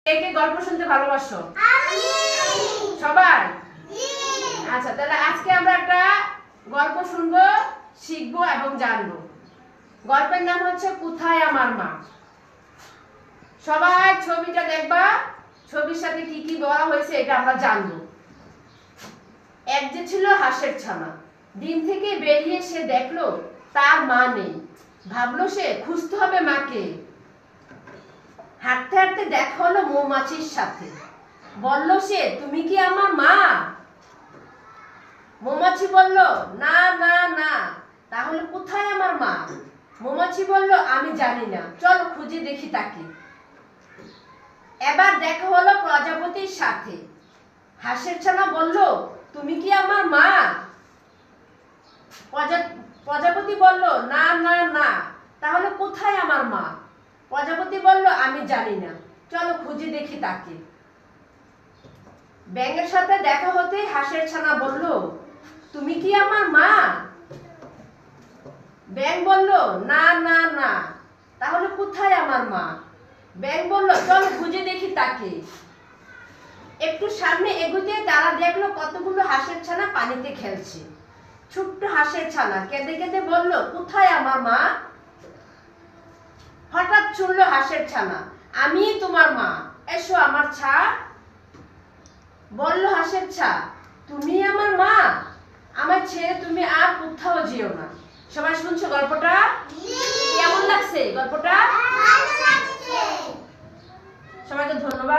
কে কে গল্প শুনতে ভালোবাসো? সবাই? আচ্ছা, তাহলে আজকে আমরা একটা গল্প শুনবো, শিখবো এবং জানবো। গল্পের নাম হচ্ছে কোথায় আমার মা। সবাই ছবিটা দেখবা, ছবির সাথে কি কি বলা হয়েছে এটা আমরা জানবো। এক যে ছিল হাঁসের ছানা, ডিম থেকে বেরিয়ে সে দেখলো তার মা নেই। ভাবলো সে খুঁজতে হবে মাকে। হাঁটতে হাঁটতে দেখা হলো মৌমাছির সাথে। বলল সে, তুমি কি আমার মা? মৌমাছি বলল, না না না। তাহলে কোথায় আমার মা? মৌমাছি বলল, আমি জানি না, চলো খুঁজে দেখি তাকে। এবার দেখা হলো প্রজাপতির সাথে। হাঁসের ছানা বলল, তুমি কি আমার মা? প্রজাপতি বলল, না না না। তাহলে কোথায় আমার মা? প্রজাপতি বলল, আমি জানি না, চলো খুঁজে দেখি তাকে। ব্যাঙের সাথে দেখা হতে হাঁসের ছানা বলল, তুমি কি আমার মা? ব্যাঙ বলল, না না না। তাহলে কোথায় আমার মা? ব্যাঙ বলল, চলো খুঁজে দেখি তাকে। একটু সামনে এগোতে তারা দেখলো কতগুলো হাঁসের ছানা পানিতে খেলছে। ছোট্ট হাঁসের ছানা কেঁদে কেঁদে বলল, কোথায় আমার মা? হঠাৎ শুনলো হাঁসের ছানা, আমি তোমার মা, এসো আমার ছা। বলল হাঁসের ছা, তুমি আমার মা? আমার ছেড়ে তুমি আর কোথাও যেও না। সবাই শুনছো গল্পটা? কেমন লাগছে গল্পটা? সবাইকে ধন্যবাদ।